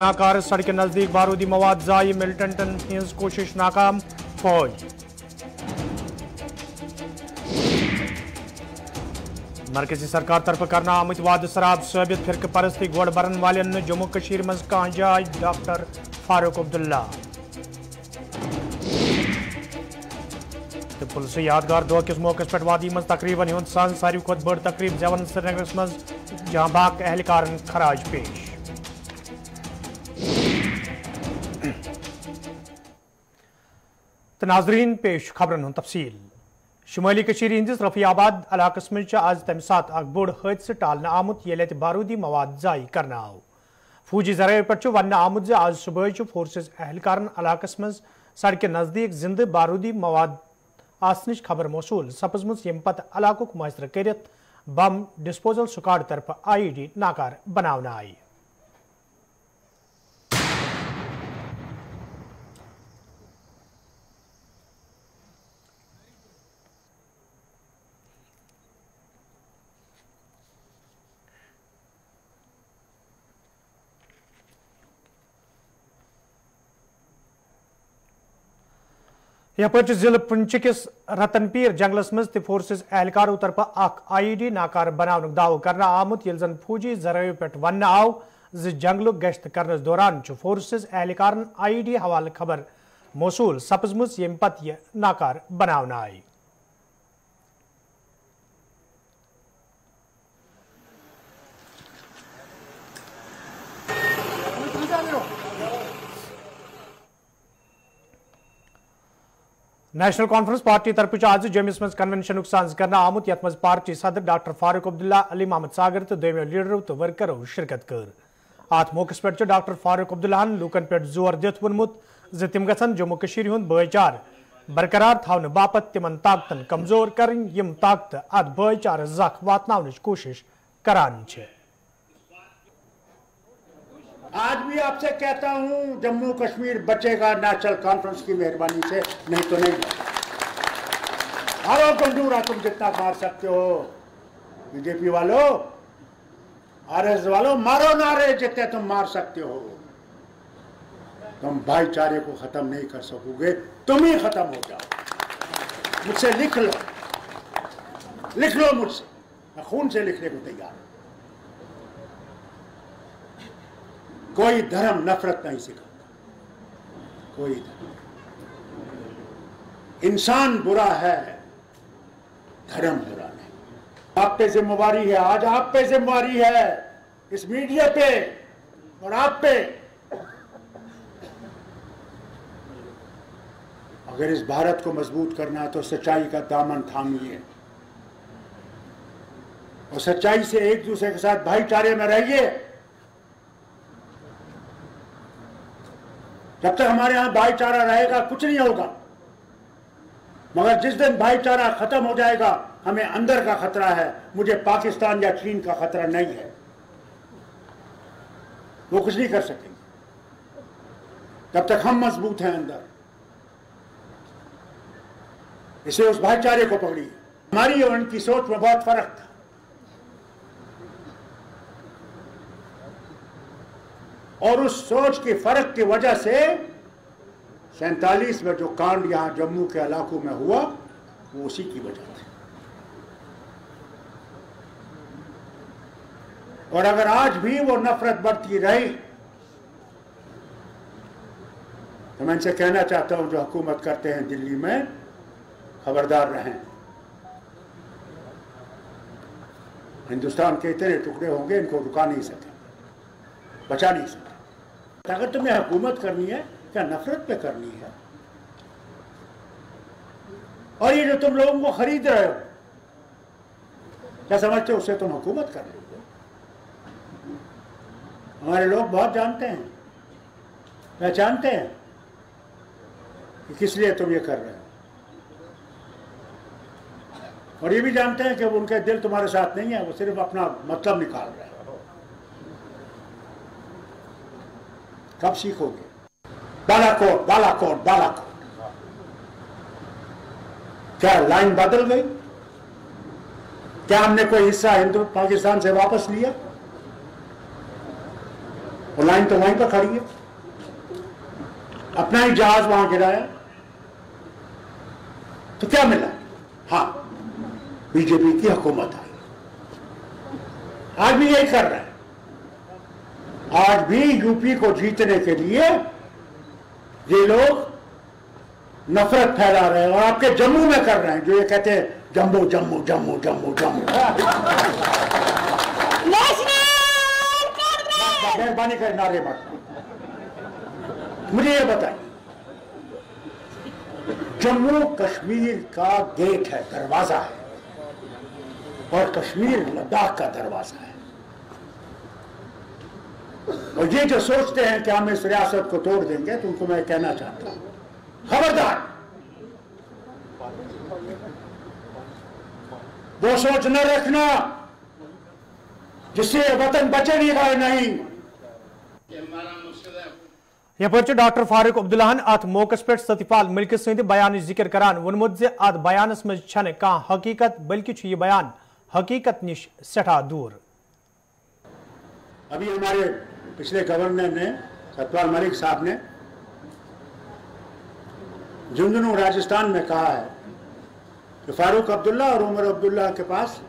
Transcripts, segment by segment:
नाकार सड़क नजदीक बारूदी मवाद जाई मिलिटेंटन हज कोशिश नाकाम फौज। मरकजी सरकार तरफ करना आमत वाद सराब साबित फिरक परस्ती गोड़ बरन वालन जम्मू कशीर मज कह जाय डॉक्टर फारूक अब्दुल्ला। पुलिस यादगार दौह किस मौके पर वादी मज तकरीबन हुंद सन सारी खुद बड़ तकरीब जवन श्रीनगर मज जहां बाक एहलकार खराज पेश। तो नाजरीन पेश खबरन हुंद तफसील। शुमाली कशीर हंदिस रफियाबाद इलाकस मज आज तम सात अख बोड़ हादसे टालने आमुत येले बारूदी मवाद जाई करना आव। फौजी जराये पे वन आमुत आज सुबह फोर्सेस एहलकार इलाकस मज सड़क नजदीक जिंद बारूदी मवाद आसनिश खबर मौसूल सपजम यम पत इलाकुक मुआसर करित बम डिस्पोजल स्क्वाड तरफ IED नाकार बनावना आई। यप जिले पुंछ किस रतनपीर जंगलस मज ते फोर्सेस एहलकारों तरफ अख IED नाकार बनावन दाव करना आमुत ये जन फौजी जराये पे वन आव जंगल गश्त करने दौरान फोर्सेस एहलकार IED हवाले खबर मौसूल सपजम यम पत यह नाकार बनावना आई। नेशनल कॉन्फ्रेंस पार्टी तरफ आज जम्मस मज कन्वेंशन साज करना आमुत यथ मज पार्टी सदर डॉक्टर फारूक अब्दुल्ला अली मोहम्मद सागर तो दोमो लीडरों तो वर्करों शिरकत कर। अत मौके पे डॉक्टर फारूक अब्दुल्लाहन लूकन पे जोर दित वोनमुत ज तिम गछन जम्मू कशीर हुंद भाईचार बरकरार थावन बापत तिमन ताकतन कमजोर करन यम ताकत अत भाईचार जख वातनावनच कोशिश करान छे। आज भी आपसे कहता हूं जम्मू कश्मीर बचेगा नेशनल कॉन्फ्रेंस की मेहरबानी से, नहीं तो नहीं। मारो कंजूरा तुम जितना मार सकते हो, बीजेपी वालों RS वालों मारो नारे जितने तुम मार सकते हो। तुम भाईचारे को खत्म नहीं कर सकोगे, तुम ही खत्म हो जाओ। मुझसे लिख लो मुझसे, मैं खून से लिखने को तैयार हूं। कोई धर्म नफरत नहीं सिखाता, कोई धर्म। इंसान बुरा है, धर्म बुरा नहीं। आप पे जिम्मेवारी है, आज आप पे जिम्मेवारी है, इस मीडिया पे और आप पे। अगर इस भारत को मजबूत करना है तो सच्चाई का दामन थामिए और सच्चाई से एक दूसरे के साथ भाईचारे में रहिए। जब तक हमारे यहां भाईचारा रहेगा कुछ नहीं होगा, मगर जिस दिन भाईचारा खत्म हो जाएगा हमें अंदर का खतरा है। मुझे पाकिस्तान या चीन का खतरा नहीं है, वो कुछ नहीं कर सकेंगे जब तक हम मजबूत हैं अंदर। इसे उस भाईचारे को पकड़िए। हमारी और उनकी सोच में बहुत फर्क था। और उस सोच के फर्क की वजह से 47 में जो कांड यहां जम्मू के इलाकों में हुआ वो उसी की वजह थी। और अगर आज भी वो नफरत बढ़ती रही तो मैं इनसे कहना चाहता हूं जो हुकूमत करते हैं दिल्ली में, खबरदार रहें। हिंदुस्तान के इतने टुकड़े होंगे, इनको रुका नहीं सके, बचा नहीं सके। अगर तुम्हें हुकूमत करनी है क्या नफरत पे करनी है? और ये जो तुम लोगों को खरीद रहे हो, क्या समझते हो उससे तुम हुकूमत कर रहे हो? हमारे लोग बहुत जानते हैं, पहचानते हैं कि किस लिए तुम ये कर रहे हो। और ये भी जानते हैं कि उनके दिल तुम्हारे साथ नहीं है, वो सिर्फ अपना मतलब निकाल रहे हैं। कब सीखोगे? बालाकोट बालाकोट बालाकोट, क्या लाइन बदल गई? क्या हमने कोई हिस्सा हिंदू पाकिस्तान से वापस लिया? लाइन तो वहीं पर खड़ी है, अपना ही जहाज वहां गिराया, तो क्या मिला? हाँ, बीजेपी की हुकूमत आई। आज भी यही कर रहे हैं। आज भी यूपी को जीतने के लिए ये लोग नफरत फैला रहे हैं और आपके जम्मू में कर रहे हैं, जो ये कहते हैं जम्मू जम्मू जम्मू जम्मू जम्मू। मेहरबानी कर नारे मत। मुझे ये बताइए, जम्मू कश्मीर का गेट है, दरवाजा है, और कश्मीर लद्दाख का दरवाजा है। और ये जो सोचते हैं कि हम इस रियासत को तोड़ देंगे, तो उनको मैं कहना चाहता हूं, खबरदार, वो सोच न रखना जिससे वतन बचेगा नहीं। यह डॉक्टर फारूक अब्दुल्लाहन अत मौके पे सत्यपाल मलिक सद बयान जिक्र करान वोनमुत जे अत बयानस मज छन कहां हकीकत, बल्कि यह बयान हकीकत निश सठा दूर। अभी हमारे पिछले गवर्नर ने, सत्यपाल मलिक साहब ने, झुंझुनू राजस्थान में कहा है कि फारूक अब्दुल्ला और उमर अब्दुल्ला के पास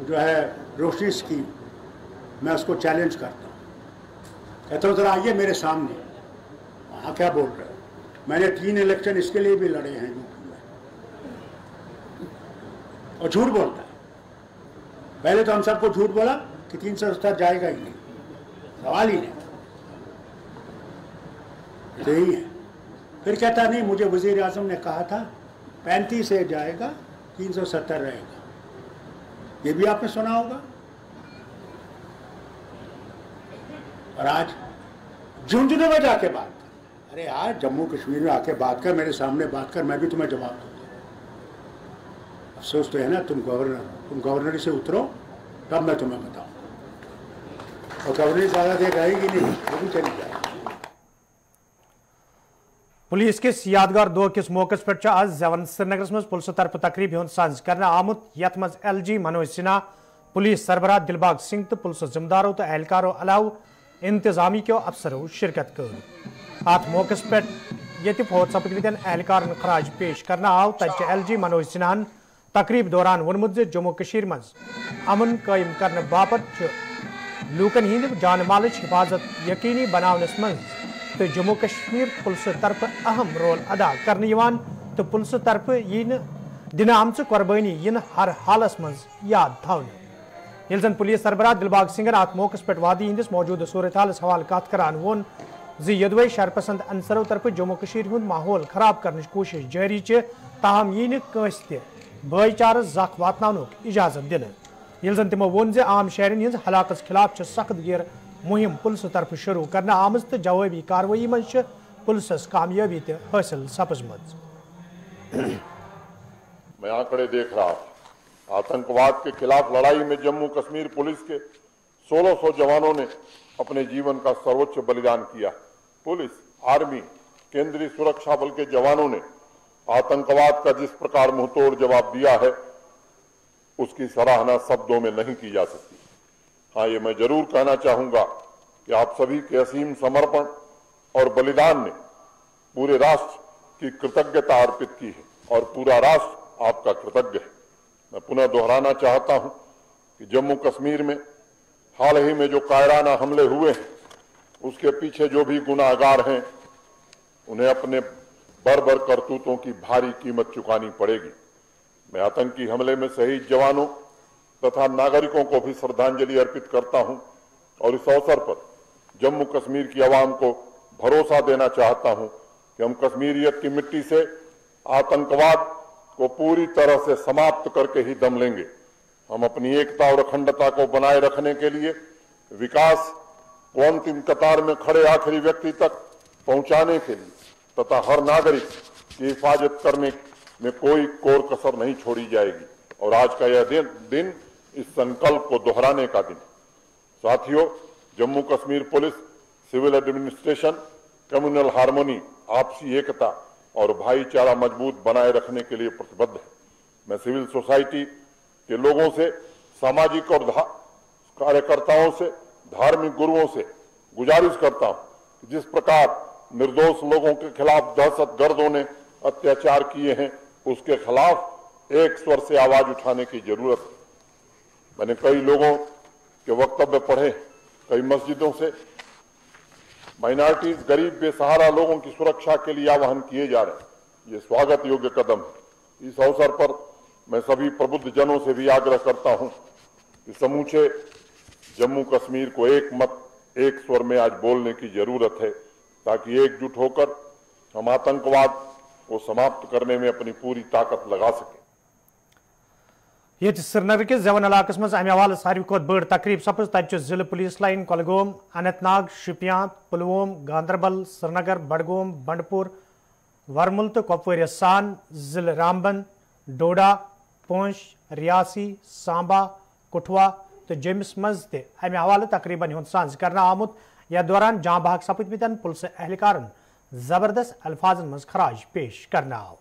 जो है रोशनी स्कीम, मैं उसको चैलेंज करता हूँ। कहता हूँ जरा आइए मेरे सामने, वहाँ क्या बोल रहे हो? मैंने 3 इलेक्शन इसके लिए भी लड़े हैं यूपी में। और झूठ बोलता है। पहले तो हम सबको झूठ बोला कि 370 जाएगा ही नहीं, सवाल ही नहीं, तो यही है। फिर कहता नहीं, मुझे वजीर आजम ने कहा था 35 से जाएगा, 370 रहेगा। ये भी आपने सुना होगा। और आज झुंझुनू में जाके बात कर, अरे यार जम्मू कश्मीर में आके बात कर, मेरे सामने बात कर, मैं भी तुम्हें जवाब दूंगा। अफसोस तो है ना, तुम गवर्नर से उतरो, तब मैं तुम्हें बताऊं। और गवर्नर ज्यादा देर रहेगी नहीं, वो भी चली जाएगी। पुलिस किस यादगार दो किस मौके पे आज जवन श्रीनगर में पुलिस तरफ तकरीब हुंद साज कर आमुत, यथ मज LG मनोज सिन्हा, पुलिस सरबराह दिलबाग सिंह तो पुलिस जिम्मेदारों तो एहलकारों अलाव इंतजामी के अफसरों शिरकत कर। अत मौके पे ये फौत सपदन एहलकार खराज पेश करना आव, तक LG मनोज सिन्हान तकरीब दौरान वोनमुत जम्मू कश्मीर मज अमन कायम करने बापत लूकन हिंद जान माल हिफाजत यकीनी बनावनस मज तो जम्मू कश्मीर पुलिस तरफ अहम रोल अदा करने तो पुलिस तरफ यीन दिन आम कुर्बानी यीन हर हालस मज याद थवने। यिल जन पुलिस सरबराह दिलबाग सिंह अत मौके पे वादी हंदिस मौजूद सूरत हालस हवाल कत करान वोन जी यदवे शरपसंद अनसरों तरफ जम्मू कश्मीर हुंद माहौल खराब करने कोशिश जारी ताहम यी कंस ते भाईचार जख वातनानुक इजाजत दिन। यिल जन तिमो वोन जे आम शहरन हज हलाकस खिलाफ सख्त गिर मुहिम पुलिस तरफ शुरू करना आमज तो जवाबी कार्रवाई मज पुलिस कामयाबी ते हासिल सपजमज। मैं आंकड़े देख रहा था, आतंकवाद के खिलाफ लड़ाई में जम्मू कश्मीर पुलिस के 1600 जवानों ने अपने जीवन का सर्वोच्च बलिदान किया। पुलिस, आर्मी, केंद्रीय सुरक्षा बल के जवानों ने आतंकवाद का जिस प्रकार मुंहतोड़ जवाब दिया है, उसकी सराहना शब्दों में नहीं की जा सकती। हाँ, ये मैं जरूर कहना चाहूंगा कि आप सभी के असीम समर्पण और बलिदान ने पूरे राष्ट्र की कृतज्ञता अर्पित की है और पूरा राष्ट्र आपका कृतज्ञ है। मैं पुनः दोहराना चाहता हूं कि जम्मू कश्मीर में हाल ही में जो कायराना हमले हुए हैं, उसके पीछे जो भी गुनाहगार हैं, उन्हें अपने बर्बर करतूतों की भारी कीमत चुकानी पड़ेगी। मैं आतंकी हमले में शहीद जवानों तथा नागरिकों को भी श्रद्धांजलि अर्पित करता हूं और इस अवसर पर जम्मू कश्मीर की आवाम को भरोसा देना चाहता हूं कि हम कश्मीरियत की मिट्टी से आतंकवाद को पूरी तरह से समाप्त करके ही दम लेंगे। हम अपनी एकता और अखंडता को बनाए रखने के लिए विकास को अंतिम कतार में खड़े आखिरी व्यक्ति तक पहुंचाने के लिए तथा हर नागरिक की हिफाजत करने में कोई कोर कसर नहीं छोड़ी जाएगी। और आज का यह दिन इस संकल्प को दोहराने का दिन। साथियों, Jammu Kashmir police civil administration communal harmony, आपसी एकता और भाईचारा मजबूत बनाए रखने के लिए प्रतिबद्ध है। मैं सिविल सोसाइटी के लोगों से, सामाजिक और कार्यकर्ताओं से, धार्मिक गुरुओं से गुजारिश करता हूं कि जिस प्रकार निर्दोष लोगों के खिलाफ दहशतगर्दों ने अत्याचार किए हैं, उसके खिलाफ एक स्वर से आवाज उठाने की जरूरत है। मैंने कई लोगों के वक्तव्य पढ़े, कई मस्जिदों से माइनॉरिटीज, गरीब बेसहारा लोगों की सुरक्षा के लिए आह्वान किए जा रहे हैं। ये स्वागत योग्य कदम है। इस अवसर पर मैं सभी प्रबुद्ध जनों से भी आग्रह करता हूं कि समूचे जम्मू कश्मीर को एक मत, एक स्वर में आज बोलने की जरूरत है, ताकि एकजुट होकर हम आतंकवाद को समाप्त करने में अपनी पूरी ताकत लगा सकें। ये श्रीनगर के जवन इलाकस मज अमे हवाले सारी खुद बड़ तकरीब सपज तत जिले पुलिस लाइन कुलगाम, अनंतनाग, शुपियां, पुलवाम, गांधरबल, श्रीनगर, बडगाम, बंडपुर, वरमुल तो कुपवार सान, जिले रामबन, डोडा, पुंछ, रियासी, सांबा, कुठवा तो जम्मस मज अमे हवाले तकरीबन हुंद सांझ करना आमुत। यह दौरान जां बहक सपदमितन पुलिस एहलकारन जबरदस्त अल्फाजन मज खराज पेश करना आव।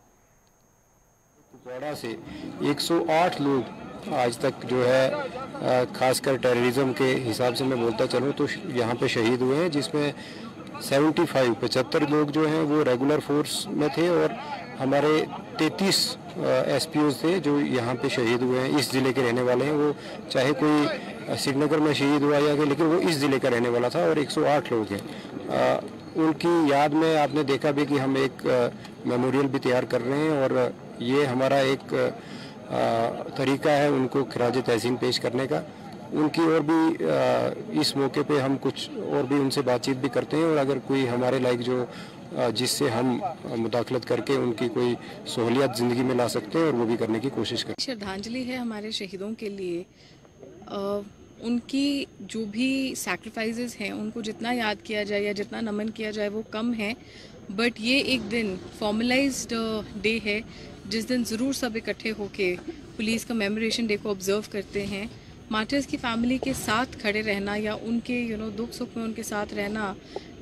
कुपवाड़ा से 108 लोग आज तक जो है खासकर टेररिज्म के हिसाब से मैं बोलता चलूँ तो यहाँ पे शहीद हुए हैं, जिसमें 75 लोग जो हैं वो रेगुलर फोर्स में थे और हमारे 33 एसपीओज थे जो यहाँ पे शहीद हुए हैं। इस ज़िले के रहने वाले हैं, वो चाहे कोई श्रीनगर में शहीद हुआ या लेकिन वो इस ज़िले का रहने वाला था और 108 लोग हैं। उनकी याद में आपने देखा भी कि हम एक मेमोरियल भी तैयार कर रहे हैं और ये हमारा एक तरीका है उनको खराज तहसीन पेश करने का। उनकी और भी इस मौके पे हम कुछ और भी उनसे बातचीत भी करते हैं और अगर कोई हमारे लायक जो जिससे हम मुदाखलत करके उनकी कोई सहूलियत ज़िंदगी में ला सकते हैं और वो भी करने की कोशिश करें। श्रद्धांजलि है हमारे शहीदों के लिए। उनकी जो भी सैक्रिफाइसेस हैं उनको जितना याद किया जाए या जितना नमन किया जाए वो कम है, बट ये एक दिन फॉर्मलाइज्ड डे है जिस दिन ज़रूर सब इकट्ठे होके पुलिस का मेमोरेशन डे को ऑब्जर्व करते हैं। मार्टर्स की फैमिली के साथ खड़े रहना या उनके दुख सुख में उनके साथ रहना,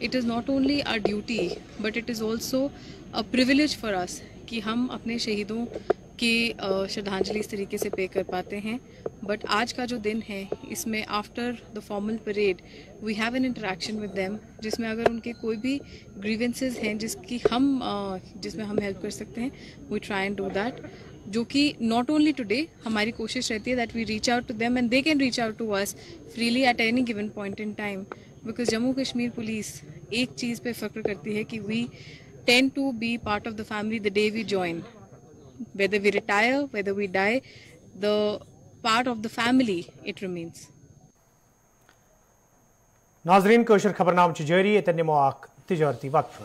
it is not only our duty but it is also a privilege for us कि हम अपने शहीदों की श्रद्धांजलि इस तरीके से पे कर पाते हैं। बट आज का जो दिन है इसमें after the formal parade we have an interaction with them, जिसमें अगर उनके कोई भी ग्रीवेंसेस हैं जिसमें हम हेल्प कर सकते हैं, we try and do that. जो कि नॉट ओनली टुडे हमारी कोशिश रहती है that we reach out to them and they can reach out to us freely at any given point in time, because Jammu Kashmir police एक चीज़ पे फख्र करती है कि we tend to be part of the family the day we join, whether we retire, whether we die, the part of the family it remains. नाजरीन kosher खबरनाम जारी, ये निमो तिजारती वक्फ।